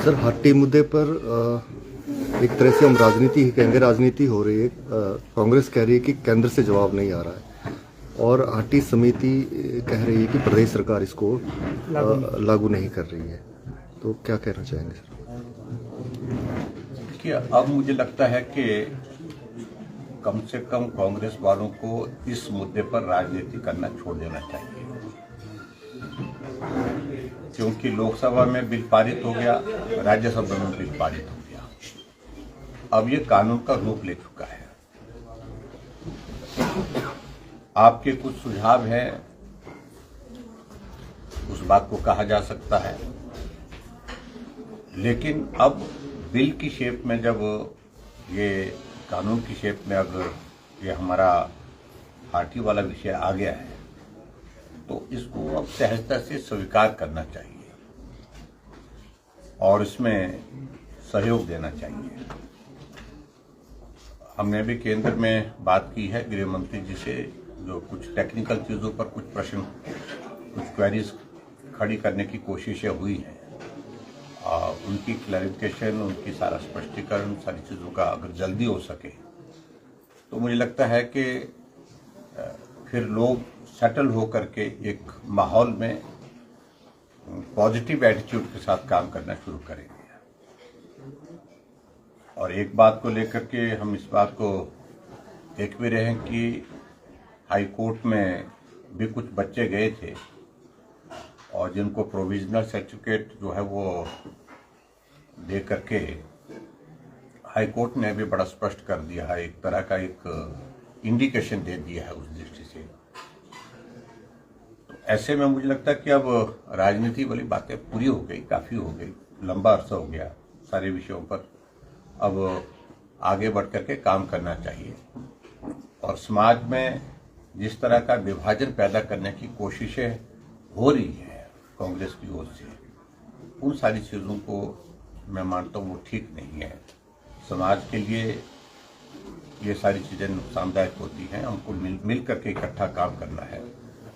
Sir, Hati मुद्दे पर एक तरह से हम राजनीति ही कहेंगे, राजनीति हो रही है। कांग्रेस कह रही है कि केंद्र से जवाब नहीं आ रहा है और हाटी समिति कह रही है कि प्रदेश सरकार इसको लागू नहीं कर रही है। तो क्या कहना चाहेंगे सर? देखिए, अब मुझे लगता है कि कम से कम कांग्रेस वालों को इस मुद्दे पर राजनीति करना छोड़ देना चाहिए, क्योंकि लोकसभा में बिल पारित हो गया, राज्यसभा में बिल पारित हो गया। अब ये कानून का रूप ले चुका है। आपके कुछ सुझाव हैं, उस बात को कहा जा सकता है, लेकिन अब बिल की शेप में, जब ये कानून की शेप में अगर ये हमारा हाटी वाला विषय आ गया है, तो इसको अब सहजता से स्वीकार करना चाहिए और इसमें सहयोग देना चाहिए। हमने भी केंद्र में बात की है गृह मंत्री जी से, जो कुछ टेक्निकल चीज़ों पर कुछ प्रश्न, कुछ क्वेरीज खड़ी करने की कोशिशें हुई हैं। उनकी क्लैरिफिकेशन, उनकी सारा स्पष्टीकरण, सारी चीज़ों का अगर जल्दी हो सके तो मुझे लगता है कि फिर लोग सेटल होकर के एक माहौल में पॉजिटिव एटीट्यूड के साथ काम करना शुरू करेंगे। और एक बात को लेकर के हम इस बात को देख भी रहे हैं कि हाई कोर्ट में भी कुछ बच्चे गए थे और जिनको प्रोविजनल सर्टिफिकेट जो है वो दे करके हाई कोर्ट ने भी बड़ा स्पष्ट कर दिया है, एक तरह का एक इंडिकेशन दे दिया है उस दृष्टि से। तो ऐसे में मुझे लगता है कि अब राजनीति वाली बातें पूरी हो गई, काफ़ी हो गई, लंबा अरसा हो गया सारे विषयों पर। अब आगे बढ़ करके काम करना चाहिए और समाज में जिस तरह का विभाजन पैदा करने की कोशिशें हो रही है कांग्रेस की ओर से, उन सारी चीज़ों को मैं मानता हूँ वो ठीक नहीं है। समाज के लिए ये सारी चीज़ें नुकसानदायक होती हैं। हमको मिल करके इकट्ठा काम करना है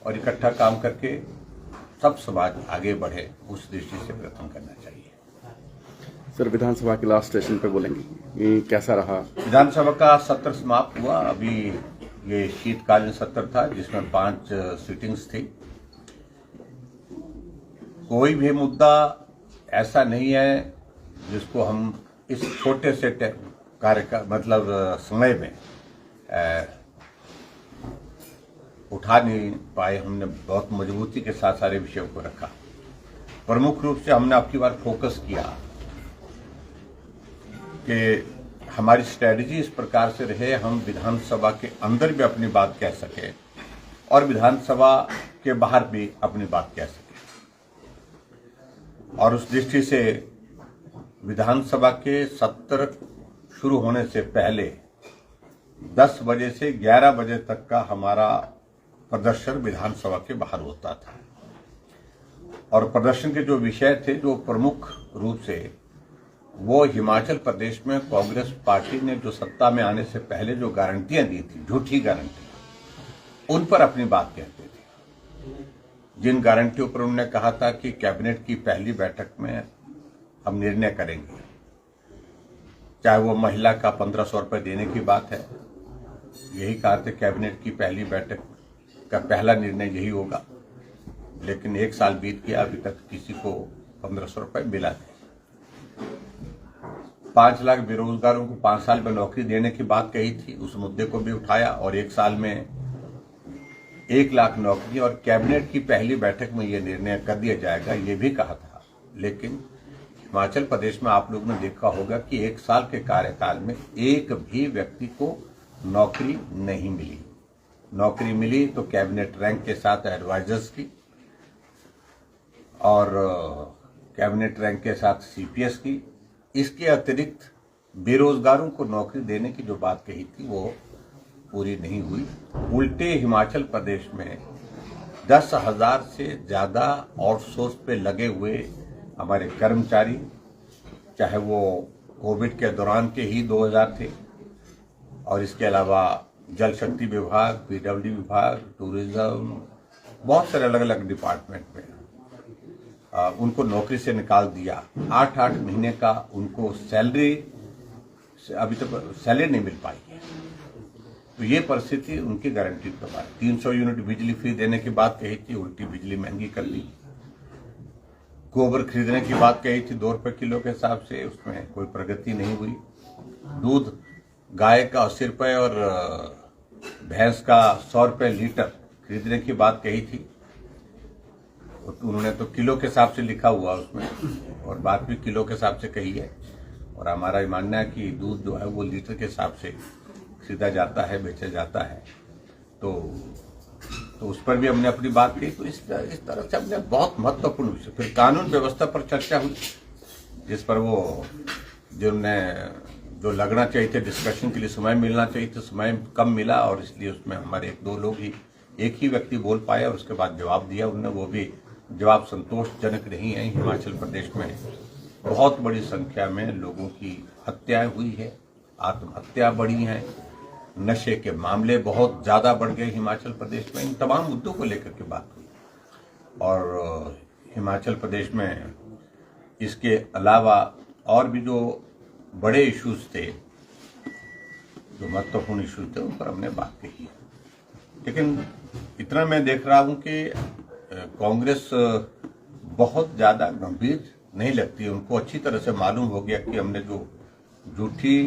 और इकट्ठा काम करके सब समाज आगे बढ़े, उस दृष्टि से प्रयत्न करना चाहिए। सर, विधानसभा के लास्ट सेशन पे बोलेंगे, ये कैसा रहा? विधानसभा का सत्र समाप्त हुआ। अभी ये शीतकालीन सत्र था जिसमें 5 सीटिंग्स थी। कोई भी मुद्दा ऐसा नहीं है जिसको हम इस छोटे से कार्य का मतलब समय में उठा नहीं पाए। हमने बहुत मजबूती के साथ सारे विषयों को रखा। प्रमुख रूप से हमने आपकी बार फोकस किया कि हमारी स्ट्रेटजी इस प्रकार से रहे, हम विधानसभा के अंदर भी अपनी बात कह सके और विधानसभा के बाहर भी अपनी बात कह सके। और उस दृष्टि से विधानसभा के सत्र शुरू होने से पहले 10 बजे से 11 बजे तक का हमारा प्रदर्शन विधानसभा के बाहर होता था और प्रदर्शन के जो विषय थे, जो प्रमुख रूप से, वो हिमाचल प्रदेश में कांग्रेस पार्टी ने जो सत्ता में आने से पहले जो गारंटियां दी थी, झूठी गारंटियां, उन पर अपनी बात कहते थे। जिन गारंटियों पर उन्होंने कहा था कि कैबिनेट की पहली बैठक में हम निर्णय करेंगे, चाहे वो महिला का 1500 रुपये देने की बात है, यही कहा था कैबिनेट की पहली बैठक का पहला निर्णय यही होगा, लेकिन 1 साल बीत गया, अभी तक किसी को 1500 रुपये मिला नहीं। 5 लाख बेरोजगारों को 5 साल में नौकरी देने की बात कही थी, उस मुद्दे को भी उठाया और 1 साल में 1 लाख नौकरी और कैबिनेट की पहली बैठक में ये निर्णय कर दिया जाएगा, ये भी कहा था। लेकिन हिमाचल प्रदेश में आप लोगों ने देखा होगा कि 1 साल के कार्यकाल में एक भी व्यक्ति को नौकरी नहीं मिली। नौकरी मिली तो कैबिनेट रैंक के साथ एडवाइजर्स की और कैबिनेट रैंक के साथ सीपीएस की। इसके अतिरिक्त बेरोजगारों को नौकरी देने की जो बात कही थी वो पूरी नहीं हुई। उल्टे हिमाचल प्रदेश में 10,000 से ज़्यादा आउटसोर्स पे लगे हुए हमारे कर्मचारी, चाहे वो कोविड के दौरान के ही 2000 थे और इसके अलावा जल शक्ति विभाग, पीडब्ल्यूडी विभाग, टूरिज्म, बहुत सारे अलग अलग डिपार्टमेंट में उनको नौकरी से निकाल दिया, 8-8 महीने का उनको सैलरी, अभी तक सैलरी नहीं मिल पाई है। तो ये परिस्थिति उनकी गारंटी पर है। 300 यूनिट बिजली फ्री देने की बात कही थी, उल्टी बिजली महंगी कर दी। गोबर खरीदने की बात कही थी 2 रुपए किलो के हिसाब से, उसमें कोई प्रगति नहीं हुई। दूध गाय का 80 रुपए और भैंस का 100 रुपए लीटर खरीदने की बात कही थी। उन्होंने तो किलो के हिसाब से लिखा हुआ उसमें, और बात भी किलो के हिसाब से कही है। और हमारा ये मानना है कि दूध जो है वो लीटर के हिसाब से खरीदा जाता है, बेचा जाता है। तो उस पर भी हमने अपनी बात कही। तो इस तरह से हमने बहुत महत्वपूर्ण विषय, फिर कानून व्यवस्था पर चर्चा हुई, जिस पर वो जो लगना चाहिए थे डिस्कशन के लिए समय मिलना चाहिए था, समय कम मिला, और इसलिए उसमें हमारे 1-2 लोग ही, एक ही व्यक्ति बोल पाए और उसके बाद जवाब दिया उन्होंने। वो भी जवाब संतोषजनक नहीं है। हिमाचल प्रदेश में बहुत बड़ी संख्या में लोगों की हत्याएं हुई है, आत्महत्या बढ़ी हैं, नशे के मामले बहुत ज्यादा बढ़ गए हिमाचल प्रदेश में। इन तमाम मुद्दों को लेकर के बात हुई। और हिमाचल प्रदेश में इसके अलावा और भी जो बड़े इश्यूज थे, जो महत्वपूर्ण इश्यूज थे, उन पर हमने बात कही है। लेकिन इतना मैं देख रहा हूं कि कांग्रेस बहुत ज्यादा गंभीर नहीं लगती है। उनको अच्छी तरह से मालूम हो गया कि हमने जो झूठी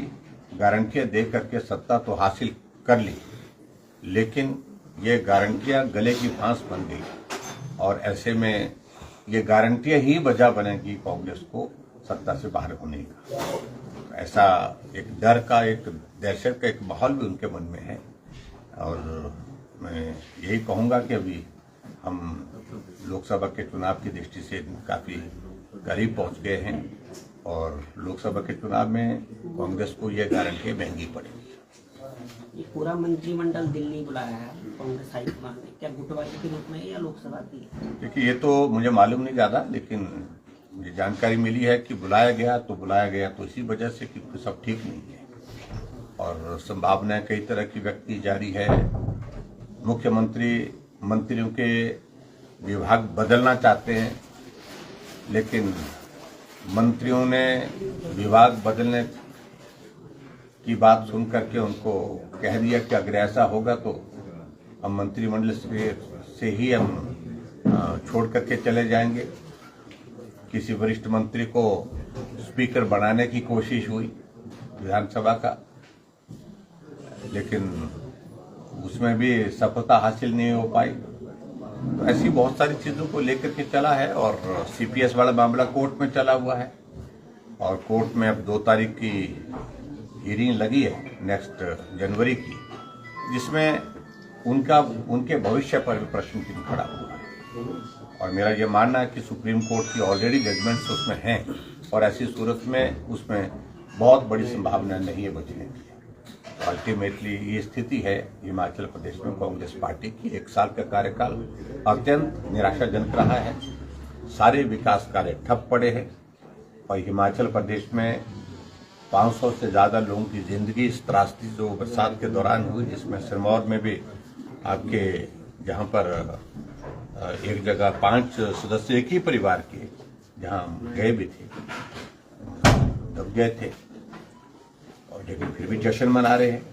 गारंटियां दे करके सत्ता तो हासिल कर ली, लेकिन ये गारंटियां गले की फांस बन गई, और ऐसे में ये गारंटियां ही वजह बनेगी कांग्रेस को सत्ता से बाहर होने का। ऐसा एक डर का, एक दहशत का एक माहौल भी उनके मन में है। और मैं यही कहूंगा कि अभी हम लोकसभा के चुनाव की दृष्टि से काफी करीब पहुंच गए हैं, और लोकसभा के चुनाव में कांग्रेस को यह गारंटी महंगी पड़ेगी। ये पूरा मंत्रिमंडल दिल्ली बुलाया है कांग्रेस हाईकमान ने, क्या गुटबाजी के रूप में या लोकसभा की? देखिए, ये तो मुझे मालूम नहीं ज्यादा, लेकिन मुझे जानकारी मिली है कि बुलाया गया तो इसी वजह से कि सब ठीक नहीं है, और संभावनाएं कई तरह की व्यक्ति जारी है। मुख्यमंत्री मंत्रियों के विभाग बदलना चाहते हैं, लेकिन मंत्रियों ने विभाग बदलने की बात सुन करके उनको कह दिया कि अगर ऐसा होगा तो हम मंत्रिमंडल से ही हम छोड़ करके चले जाएंगे। किसी वरिष्ठ मंत्री को स्पीकर बनाने की कोशिश हुई विधानसभा का, लेकिन उसमें भी सफलता हासिल नहीं हो पाई। तो ऐसी बहुत सारी चीजों को लेकर के चला है, और सीपीएस वाला मामला कोर्ट में चला हुआ है, और कोर्ट में अब 2 तारीख की हियरिंग लगी है, नेक्स्ट जनवरी की, जिसमें उनके भविष्य पर भी प्रश्न चिन्ह खड़ा हुआ है। और मेरा ये मानना है कि सुप्रीम कोर्ट की ऑलरेडी जजमेंट्स उसमें हैं, और ऐसी सूरत में उसमें बहुत बड़ी संभावना नहीं है बचने की। अल्टीमेटली ये स्थिति है हिमाचल प्रदेश में कांग्रेस पार्टी की। 1 साल का कार्यकाल अत्यंत निराशाजनक रहा है। सारे विकास कार्य ठप पड़े हैं, और हिमाचल प्रदेश में 500 से ज्यादा लोगों की जिंदगी इस त्रासदी जो बरसात के दौरान हुई, जिसमें सिरमौर में भी आपके जहां पर एक जगह 5 सदस्य एक ही परिवार के जहां गए भी थे, दब गए थे, और लेकिन फिर भी जश्न मना रहे हैं।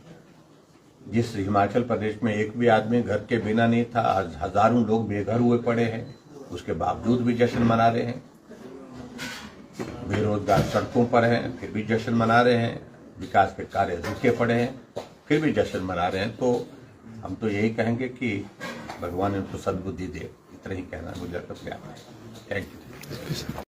जिस हिमाचल प्रदेश में एक भी आदमी घर के बिना नहीं था, आज हजारों लोग बेघर हुए पड़े हैं, उसके बावजूद भी जश्न मना रहे हैं। बेरोजगार सड़कों पर हैं, फिर भी जश्न मना रहे हैं। विकास के कार्य रुके पड़े हैं, फिर भी जश्न मना रहे हैं। तो हम तो यही कहेंगे कि भगवान इनको सद्बुद्धि दे, इतना ही कहना मुझे पर्याप्त है। Thank you.